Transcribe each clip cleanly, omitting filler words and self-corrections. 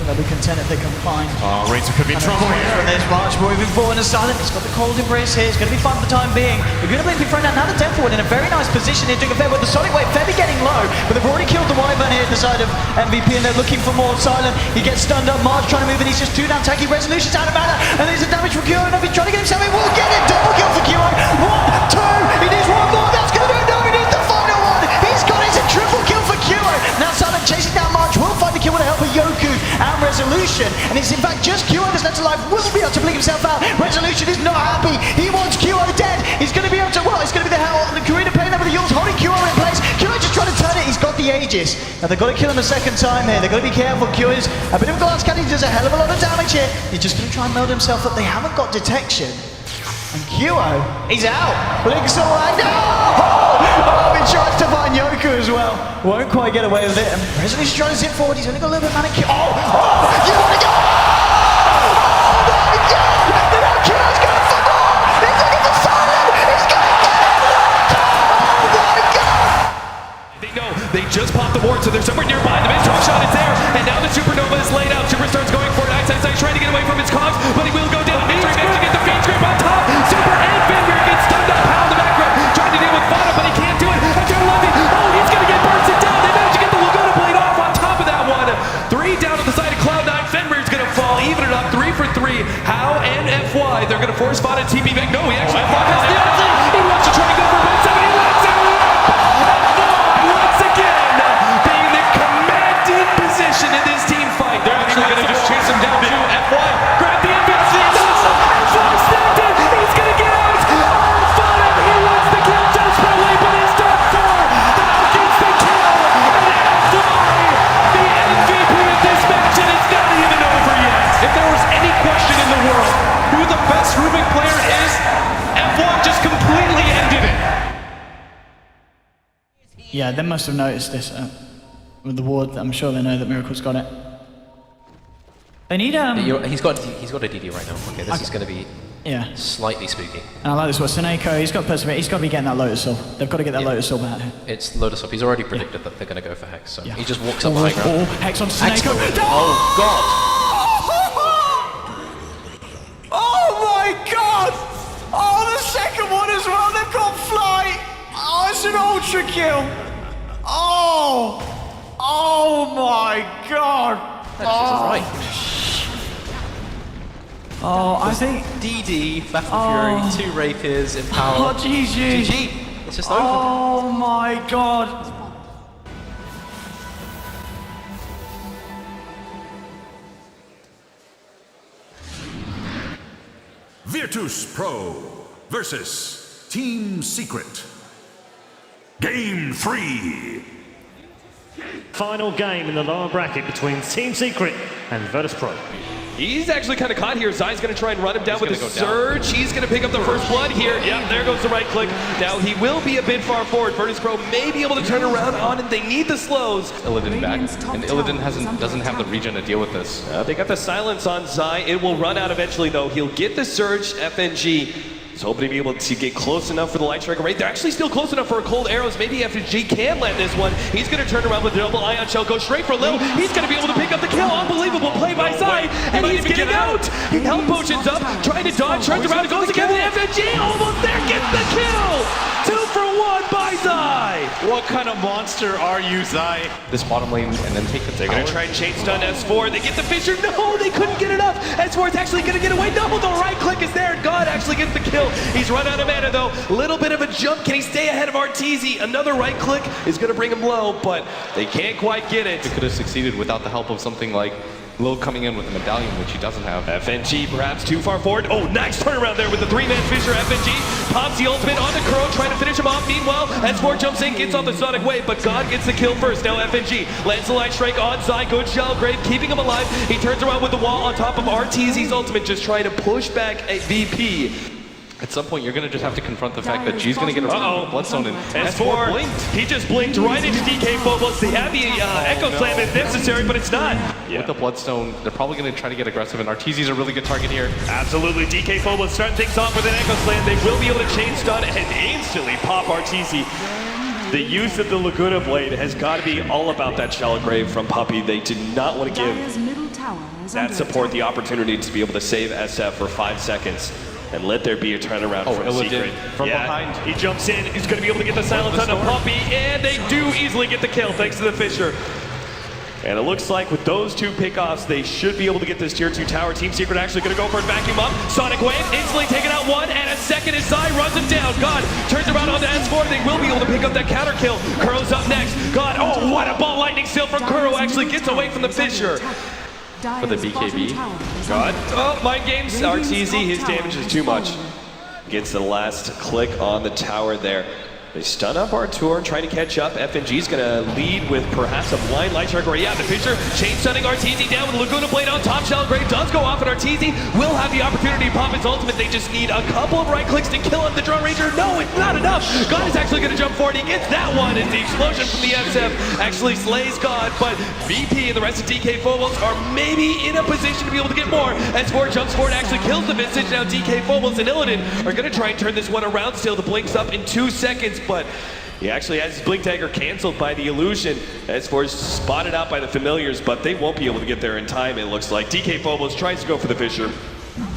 they'll be content if they can find. Oh, Razor could be in trouble here. And there's March moving forward and silent. He's got the cold embrace here. It's going to be fun for the time being. We're going to be thrown down now. The 10 forward in a very nice position here, doing a fair with the Sonic Wave. Febby getting low, but they've already killed the Wyvern here at the side of MVP, and they're looking for more. Silent, he gets stunned up. March trying to move, and he's just 2 down. Tacky Resolution's out of mana, and there's a damage for Kyo. And if he's trying to get himself in, we'll get it. Double kill for Kyo. 1, 2. He needs one more. That's going to do it. No, he needs the final one. He's got it. It's a triple kill for Kyo. Now Silent chasing down March. Will find the kill with the help of Yoku and Resolution, and it's in fact just Kyo that's left alive. Will be able to blink himself out. Resolution is not happy. He wants Kyo dead. He's going to be able to. Well, it's going to be the hell. The Karina playing there with the Yules, holding Kyo in place. Kyo just trying to turn it. He's got the Aegis. Now they've got to kill him a second time here. They've got to be careful. Kyo is a bit of a glass cannon. He does a hell of a lot of damage here. He's just going to try and meld himself up. They haven't got detection. And Kyo, he's out. Blinks away. No! Oh, he tries to find Yoku as well. Won't quite get away with it. And Resolution trying to zip forward. He's only got a little bit of mana. Oh! You want to go? Oh my God! The now Kyo's going for more! He's looking for Silent! He's going to get it! Oh my God! They know they just popped the ward, so they're somewhere nearby. The mid-drop shot is there, and now the Supernova is laid out. Superstar's going for it. Ice trying to get away from his cogs, but he will go down. Victory managed to get the feed scrape on top. Super and Fenrir gets stunned up. Pound the back row, trying to deal with Fana, but he can't do it. Until 11. Oh, he's going to get bursted down. They managed to get the Laguna Blade off on top of that one. 3 down to the side of Cloud9. Fenrir's going to fall, even it up. 3 for 3. How and FY. They're going to force Fana and TP back. No, he actually has the ulti. He wants to try to go for 170. He lets it FY once again being the commanding position in this team fight. They're actually going to just chase him down too. FY grab the MVP. FY snapped it. He's going to get out. Oh, Fana, he wants the kill desperately, but he's done for. Now gets the kill. And FY, the MVP of this match, and it's not even over yet. If there was any question in the world who the best Rubik player is, FY just completely ended it. Yeah, they must have noticed this with the ward. I'm sure they know that Miracle's got it. They need He's got a DD right now. Okay, this is going to be slightly spooky. And I like this one. Seneko, he's got perseverance. He's got to be getting that Lotus Soul. They've got to get that Lotus Soul back. It's Lotus Up. He's already predicted that they're going to go for Hex, so he just walks up the high ground. Oh, Hex on Seneko. Oh God! Oh my God! Oh, the second one as well. They've got Flight. Oh, it's an ultra kill. Oh! Oh my God! Right. Oh, I think DD, Battle Fury, 2 Rapiers, Empower. Oh, GG. GG. It's just over. Oh my God. Virtus Pro versus Team Secret. Game 3. Final game in the lower bracket between Team Secret and Virtus Pro. He's actually kind of caught here. Zai's going to try and run him down with a surge. He's going to pick up the first blood here. Yeah, there goes the right click. Now he will be a bit far forward. Virtus Pro may be able to turn around on it. They need the slows. Illidan back, and Illidan doesn't have the regen to deal with this. They got the silence on Zai. It will run out eventually though. He'll get the surge. FNG is hoping to be able to get close enough for the Light Striker raid. They're actually still close enough for a Cold Arrows. Maybe FNG can land this one. He's going to turn around with the double Ion Shell, go straight for Lil. He's going to be able to pick up the kill. Unbelievable play by Zai, and he's getting out. He health potions up, trying to dodge, turns around, and goes again. The FNG almost there, gets the kill. 2 for 1 by Zai. What kind of monster are you, Zai? This bottom lane, and then take the They're going to try and chain stun S4. They get the Fissure. No, they couldn't get it up. S4 is actually going to get away. No, the right click is there. God actually gets the kill. He's run out of mana, though. Little bit of a jump. Can he stay ahead of Arteezy? Another right click is going to bring him low, but they can't quite get it. It could have succeeded without the help of something like Lil coming in with a medallion, which he doesn't have. FNG perhaps too far forward. Oh, nice turnaround there with the 3-man Fissure. FNG pops the ultimate on the Crow, trying to finish him off. Meanwhile, S4 jumps in, gets off the Sonic Wave, but God gets the kill first. Now FNG lands the Light Strike on Zai. Good Shell Grave, keeping him alive. He turns around with the wall on top of Arteezy's ultimate, just trying to push back a VP. At some point, you're going to just have to confront the fact that G's going to get a Bloodstone, and S4 blinked. He just blinked right into DK Phobos. They have the Echo Slam if necessary, but it's not. With the Bloodstone, they're probably going to try to get aggressive, and Arteezy's a really good target here. Absolutely. DK Phobos starting things off with an Echo Slam. They will be able to chain stun and instantly pop Arteezy. The use of the Laguna Blade has got to be all about that Shallow Grave from Puppey. They did not want to give that support the opportunity to be able to save SF for 5 seconds and let there be a turnaround from Secret. From behind. He jumps in, he's going to be able to get the silence on the Puppy, and they do easily get the kill thanks to the Fisher. And it looks like with those two pickoffs, they should be able to get this tier 2 tower. Team Secret actually going to go for it, vacuum up. Sonic Wave instantly taking out one, and a second is Zai runs him down. God turns around onto S4. They will be able to pick up that counter kill. Kuro's up next. God, oh, what a ball lightning steal from Kuro. Actually gets away from the Fisher. For the BKB. God, oh, mind games. RTZ, his damage is too much. Gets the last click on the tower there. They stun up Artur, trying to catch up. FNG's gonna lead with perhaps a blind light strike. Yeah, the Fisher chain stunning RTZ down with Laguna Blade on top. Shell Grave does go off, and RTZ will have the opportunity to pop his ultimate. They just need a couple of right clicks to kill him. The Drone Ranger, no, it's not enough. God is actually gonna jump forward. He gets that one as the explosion from the SF actually slays God, but VP and the rest of DK Phobos are maybe in a position to be able to get more. S4 jumps forward, actually kills the Visage. Now DK Phobos and Illidan are gonna try and turn this one around still. The Blink's up in 2 seconds, but he actually has his Blink Dagger canceled by the illusion. S4 is spotted out by the familiars, but they won't be able to get there in time, it looks like. DK Phobos tries to go for the Fisher.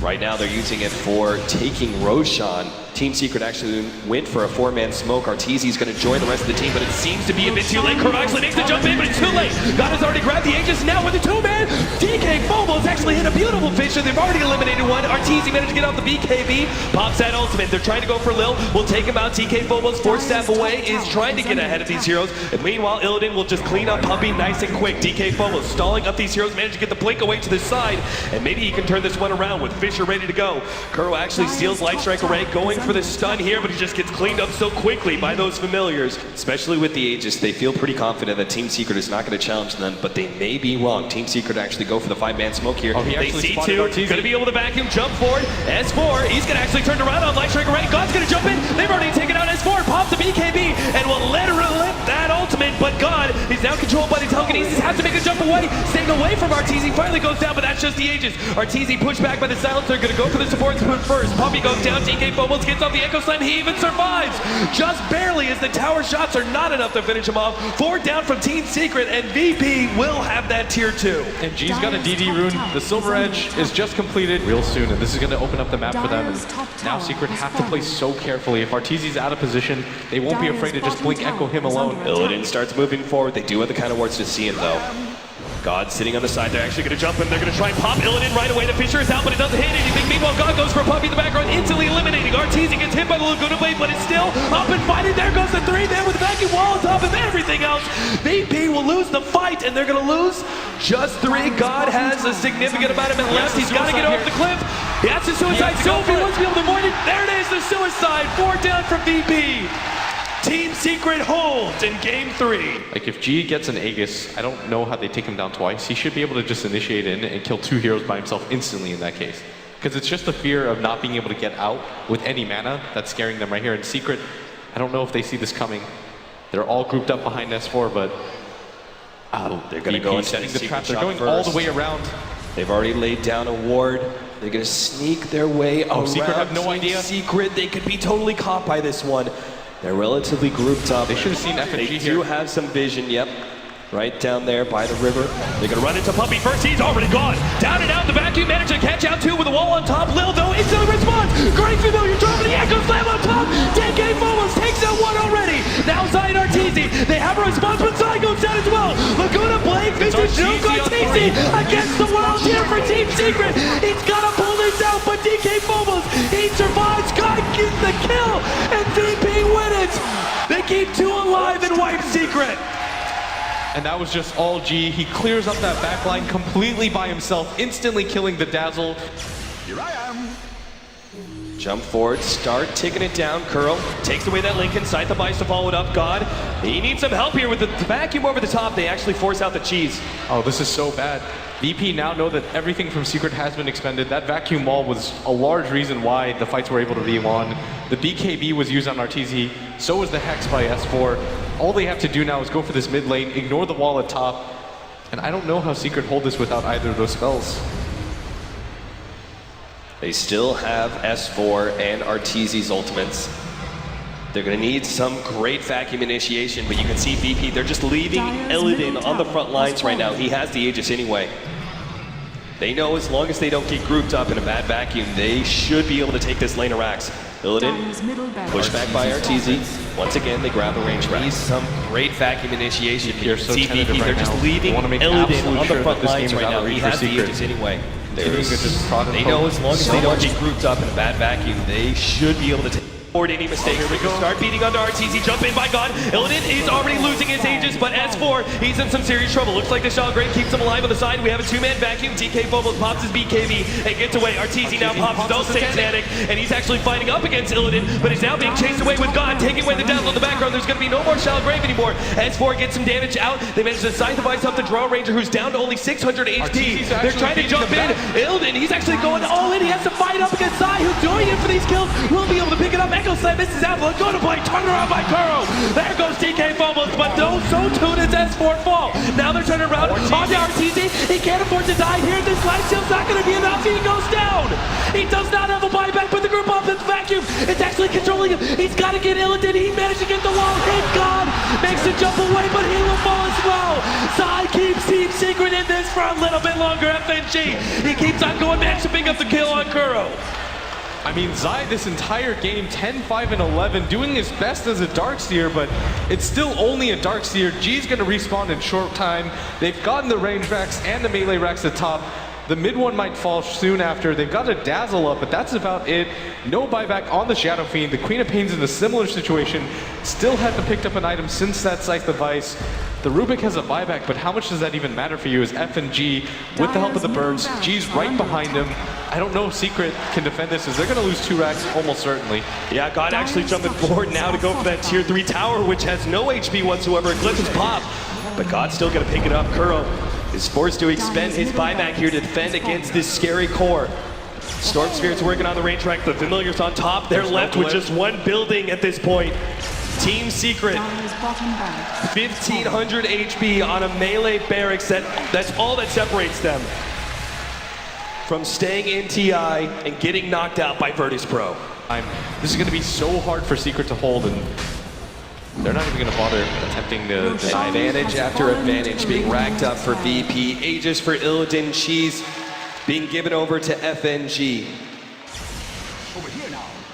Right now they're using it for taking Roshan. Team Secret actually went for a 4-man smoke. Arteezy's going to join the rest of the team, but it seems to be a bit too late. Kuro actually makes the jump in, but it's too late. God has already grabbed the Aegis. Now with the 2-man, DK Phobos actually hit a beautiful Fisher. They've already eliminated one. Arteezy managed to get off the BKB. Pops that ultimate. They're trying to go for Lil. We'll take him out. DK Phobos, 4 staff away, is trying to get ahead of these heroes. And meanwhile, Illidan will just clean up Puppy nice and quick. DK Phobos stalling up these heroes, managed to get the Blink away to the side, and maybe he can turn this one around with Fisher ready to go. Kuro actually steals Light Strike Array, going for the stun here, but he just gets cleaned up so quickly by those familiars. Especially with the Aegis, they feel pretty confident that Team Secret is not going to challenge them, but they may be wrong. Team Secret actually go for the 5-man smoke here. Oh, they see 2, going to be able to vacuum, jump forward. S4, he's going to actually turn around on Light Strike Array. God's going to jump in. They've already taken out S4, pops the BKB, and will literally lift that ultimate, but God is now controlled by the telekinesis, has to make a jump away, staying away from Arteezy, finally goes down, but that's just the Aegis. Arteezy pushed back by the silencer, going to go for the support first. Puppy goes down, DK Phobos gets off the Echo Slam, he even survives, just barely, as the tower shots are not enough to finish him off. 4 down from Team Secret, and VP will have that tier 2. And G's got a DD rune. The Silver Edge is just completed real soon, and this is going to open up the map for them. And now Secret have to play so carefully. If Arteezy's out of position, they won't be afraid to just Blink Echo him alone. Illidan starts moving forward. They do have the counter wards to see him though. God sitting on the side, they're actually going to jump in, they're going to try and pop Illidan right away. The Fisher is out, but it doesn't hit anything. Meanwhile, God goes for a Puppy in the background, instantly eliminating. Arteezy gets hit by the Laguna Blade, but it's still up and fighting. There goes the 3 there with the vacuum wall on top of everything else. VP will lose the fight, and they're going to lose just 3. God has a significant amount of it left. He's got to get off the cliff. He has the suicide. Sophie wants to be able to avoid it. There it is, the suicide. 4 down from VP. Team Secret holds in game 3. Like, if G gets an Aegis, I don't know how they take him down twice. He should be able to just initiate in and kill 2 heroes by himself instantly in that case. Because it's just the fear of not being able to get out with any mana that's scaring them right here. In Secret, I don't know if they see this coming. They're all grouped up behind S4, but they're going to go and setting the trap. They're going all the way around. They've already laid down a ward. They're going to sneak their way around. Secret have no idea. Secret, they could be totally caught by this one. They're relatively grouped up. They should have seen FNG here. They do have some vision, yep. Right down there by the river. They're gonna run into Puppy first, he's already gone. Down and out, the vacuum managed to catch out 2 with a wall on top. Lil though, instantly responds. Great familiar, dropping the Echo Slam on top. DK Phobos takes out 1 already. Now Zai and Arteezy, they have a response, but Zai goes down as well. Laguna Blade, Vintage, no Arteezy against the world here for Team Secret. He's gotta pull this out, but DK Phobos, he survives. God gets the kill, and VP win it. They keep 2 alive and wipe Secret. And that was just all G. He clears up that backline completely by himself, instantly killing the Dazzle. Here I am. Jump forward, start taking it down. Curl takes away that Lincoln, Scythe of Ice to follow it up. God, he needs some help here with the vacuum over the top. They actually force out the cheese. Oh, this is so bad. VP now know that everything from Secret has been expended. That vacuum wall was a large reason why the fights were able to be won. The BKB was used on Arteezy, so was the Hex by S4. All they have to do now is go for this mid lane, ignore the wall at top, and I don't know how Secret hold this without either of those spells. They still have S4 and Arteezy's ultimates. They're going to need some great vacuum initiation, but you can see VP, they're just leaving Illidan on the front lines right now. He has the Aegis anyway. They know as long as they don't get grouped up in a bad vacuum, they should be able to take this lane of Rax. Illidan, pushed back by RTZ. Once again, they grab a range Rax. Some great vacuum initiation here. So TVP, tentative they're right just now. leaving They wanna make Illidan absolute on sure the that front this lines game is right out now. of He reach for has the Secret. ages anyway. They They know as long as they don't get grouped up in a bad vacuum, they should be able to take forward any mistakes. Here we go. Start beating under RTZ. Jump in by God. Illidan is already losing his ages, but S4, he's in some serious trouble. Looks like the Shell Grave keeps him alive on the side. We have a two-man vacuum. DK Phobos pops his BKB and gets away. RTZ now pops his own Satanic, and he's actually fighting up against Illidan, but he's now being chased away with God, taking away the death on the background. There's going to be no more Shell Grave anymore. S4 gets some damage out. They manage to scythe device up the Draw Ranger, who's down to only 600 HP. They're trying to jump in. Illidan, he's actually going all in. He has to fight up against Zai, who's doing it for these kills. Will be able to pick it up. Echo Slam misses out. Go to play, turn around by Kuro. There goes DK Phobos, but no, so too does S4 fall. Now they're turning around onto RTZ. He can't afford to die here. This life shield's not going to be enough. He goes down. He does not have a buyback, but the group up this vacuum. It's actually controlling him. He's got to get Illidan. He managed to get the wall. Thank God. Makes the jump away, but he will fall as well. Zai keeps Team Secret in this for a little bit longer. FNG. He keeps on going back to pick up the kill on Kuro. I mean, Zai this entire game, 10-5-11, doing his best as a Darkseer, but it's still only a Darkseer. G's gonna respawn in short time. They've gotten the range racks and the melee racks at top. The mid one might fall soon after. They've got a Dazzle up, but that's about it. No buyback on the Shadow Fiend. The Queen of Pain's in a similar situation. Still hasn't picked up an item since that Scythe device. The Rubik has a buyback, but how much does that even matter for you as FNG, with the help of the birds, G's right behind him. I don't know if Secret can defend this, as they're gonna lose 2 racks almost certainly. Yeah, God actually jumping forward now to go for that tier 3 tower, which has no HP whatsoever. Eclipse is pop, but God's still gonna pick it up. Kuro is forced to expend his buyback here to defend against this scary core. Storm Spirit's working on the range rack, the Familiar's on top. They're left with just one building at this point. Team Secret, 1,500 HP on a melee barracks. That's all that separates them from staying in TI and getting knocked out by Virtus Pro. This is going to be so hard for Secret to hold, and they're not even going to bother attempting to deny it. Advantage after advantage being racked up for VP. Aegis for Illidan. She's being given over to FNG.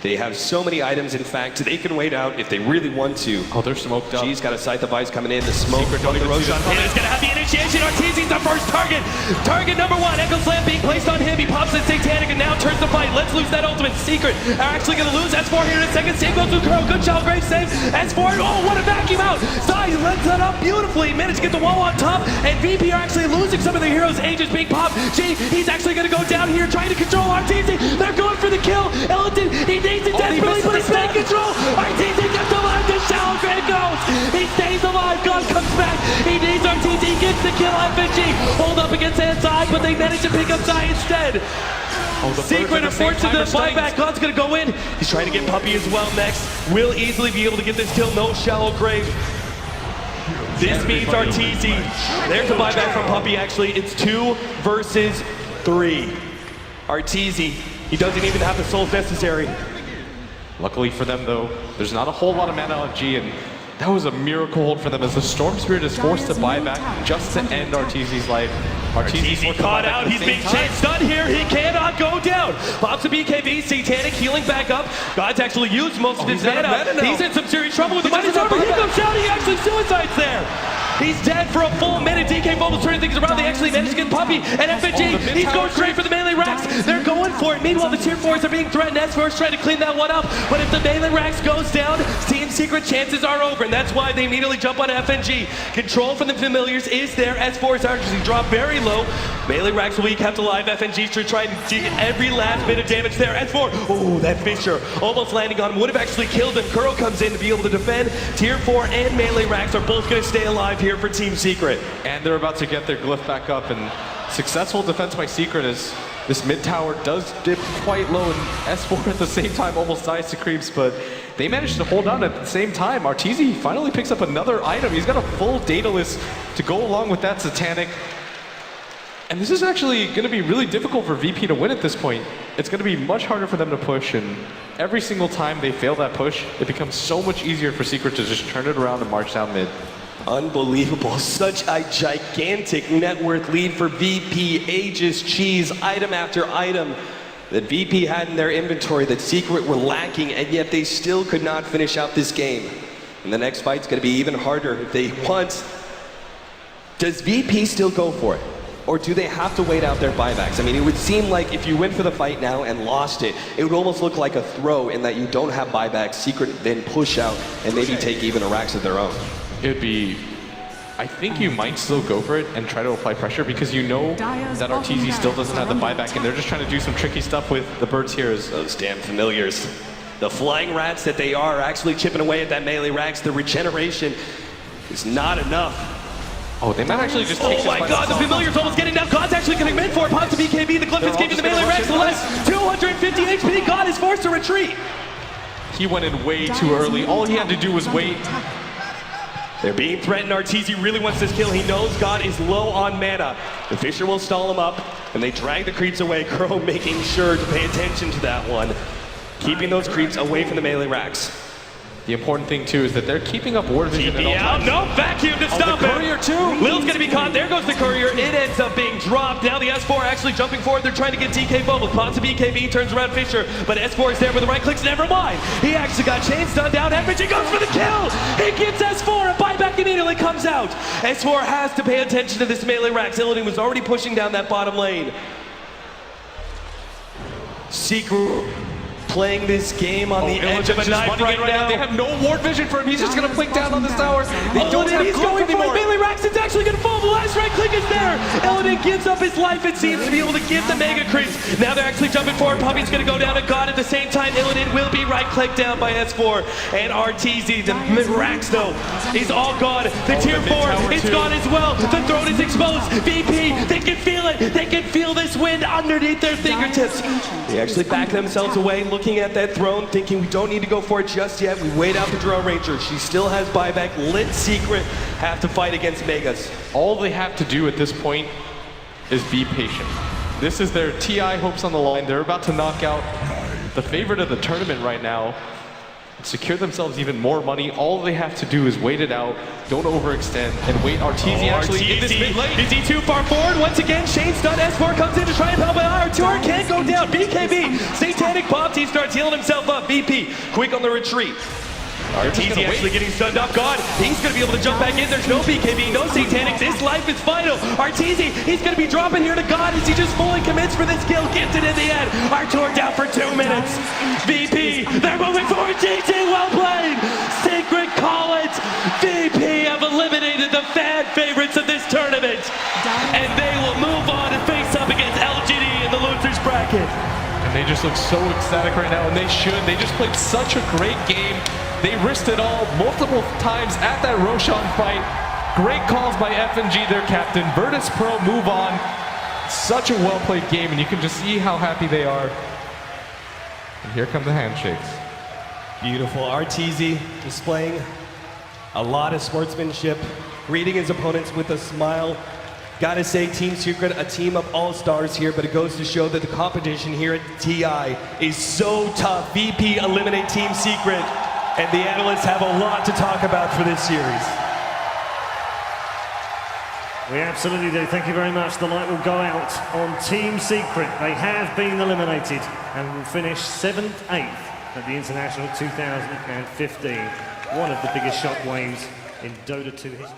They have so many items, in fact, they can wait out if they really want to. Oh, they're smoked up. G's got a Scythe device coming in. The smoke from the Roshan. It's going to have the initiation. RTZ's the first target. Target number 1. Echo Slam being placed on him. He pops his Satanic and now turns the fight. Let's lose that ultimate. Secret are actually going to lose. S4 here in a second. Same goes to Kuro. Good Shell Grave save. S4. Oh, what a vacuum out. Zai lets that up beautifully. Managed to get the wall on top. And VP are actually losing some of their heroes. Aegis being popped. G, he's actually going to go down here trying to control RTZ. They're going for the kill. Illidan, he needs it desperately, but he's in control. RTZ gets alive. The Shell Grave goes. He stays alive. God comes back. He needs RTZ. Gets the kill. FNG hold up against Zai, but they manage to pick up Zai instead. Secret are forced to the buyback. God's gonna go in. He's trying to get Puppey as well next. Will easily be able to get this kill. No Shallow Grave. This means RTZ. There's a buyback from Puppey actually. It's 2 versus 3. RTZ, he doesn't even have the souls necessary. Luckily for them, though, there's not a whole lot of mana on G, and that was a miracle hold for them as the Storm Spirit is forced to buy back just to end RTZ's life. RTZ caught out. He's being chased on here. He cannot go down. Pops a BKB. Satanic healing back up. God's actually used most of his mana. He's in some serious trouble with the money's over. He comes down. He actually suicides there. He's dead for a full minute. DK Phobos turning things around. They actually managed to get Puppey. And FNG, he's going straight for the melee racks. They're going for it. Meanwhile, the tier 4s are being threatened. S4's trying to clean that one up. But if the melee racks goes down, Team Secret chances are over. And that's why they immediately jump on FNG. Control from the Familiars is there. S4's actually drop very low. Melee racks will be kept alive. FNG's to try and get every last bit of damage there. S4, oh, that Fisher almost landing on him. Would have actually killed him. Kuro comes in to be able to defend. Tier 4 and melee racks are both going to stay alive here for Team Secret. And they're about to get their glyph back up, and successful defense by Secret as this mid tower does dip quite low, and S4 at the same time almost dies to creeps, but they managed to hold on at the same time. RTZ finally picks up another item. He's got a full Daedalus to go along with that Satanic. And this is actually going to be really difficult for VP to win at this point. It's going to be much harder for them to push, and every single time they fail that push, it becomes so much easier for Secret to just turn it around and march down mid. Unbelievable. Such a gigantic net worth lead for VP. Aegis, cheese, item after item that VP had in their inventory that Secret were lacking, and yet they still could not finish out this game. And the next fight's going to be even harder if they want. Does VP still go for it? Or do they have to wait out their buybacks? I mean, it would seem like if you went for the fight now and lost it, it would almost look like a throw in that you don't have buybacks. Secret then push out and maybe take even a racks of their own. It'd be, I think you might still go for it and try to apply pressure because you know that RTZ still doesn't have the buyback and they're just trying to do some tricky stuff with the Birds Heroes. Those damn familiars. The flying rats that they are actually chipping away at that melee racks. The regeneration is not enough. Oh, they might actually just take Oh my god, the familiar's almost getting down. God's actually getting meant for it. Pops to BKB. The Glyph is keeping the melee racks alive. 250 HP. God is forced to retreat. He went in way too early. All he had to do was wait. They're being threatened. RTZ really wants this kill. He knows God is low on mana. The Fisher will stall him up, and they drag the creeps away. Crow making sure to pay attention to that one. Keeping those creeps away from the melee racks. The important thing too is that they're keeping up ward vision at all times. No vacuum to stop the it. courier too. Lil's gonna be caught. There goes the courier. It ends up being dropped. Now the S4 actually jumping forward. They're trying to get DK bubble. Pops to BKB, turns around Fisher, but S4 is there with the right clicks. Never mind. He actually got chain stunned down. FNG goes for the kill. He gets S4. A buyback immediately comes out. S4 has to pay attention to this melee rack. Illidan was already pushing down that bottom lane. Secret playing this game on the edge of a knife right now. They have no ward vision for him. He's just going to blink down on this tower. They don't have he's Glyph going anymore. for it. Melee Rax is actually going to fall. The last right click is there. Illidan gives up his life, it seems, to be able to get the mega creeps. Now they're actually jumping forward. Puppy's going to go down to God at the same time. Illidan will be right clicked down by S4 and RTZ. The Rax, though, is all gone. The tier 4 is gone as well. The throne is exposed. VP, they can feel it. They can feel this wind underneath their fingertips. They actually back themselves away, looking at that throne, thinking we don't need to go for it just yet. We wait out the Drone Ranger. She still has buyback. Lit Secret have to fight against Megas. All they have to do at this point is be patient. This is their TI hopes on the line. They're about to knock out the favorite of the tournament right now, secure themselves even more money. All they have to do is wait it out, don't overextend, and wait RTZ actually in this mid lane. Is he too far forward? Once again, Shane's done. S4 comes in to try and help out. R2 can't go down. BKB, Satanic pops. He starts healing himself up. VP, quick on the retreat. RTZ actually getting stunned up. God, he's going to be able to jump back in. There's no BKB, no Satanic. This life is final. RTZ, he's going to be dropping here to God as he just fully commits for this kill. Gets it in the end. Artur down for 2 minutes. VP, they're moving forward. GT, well played. Secret call it. VP have eliminated the fan favorites of this tournament. And they will move on and face up against LGD in the losers bracket. And they just look so ecstatic right now, and they should. They just played such a great game. They risked it all multiple times at that Roshan fight. Great calls by FNG, their captain. Virtus Pro move on. Such a well-played game, and you can just see how happy they are. And here come the handshakes. Beautiful. RTZ displaying a lot of sportsmanship, reading his opponents with a smile. Gotta say, Team Secret, a team of all-stars here, but it goes to show that the competition here at TI is so tough. VP eliminate Team Secret, and the analysts have a lot to talk about for this series. We absolutely do. Thank you very much. The light will go out on Team Secret. They have been eliminated and will finish 7th, 8th at the International 2015. One of the biggest shockwaves in Dota 2 history.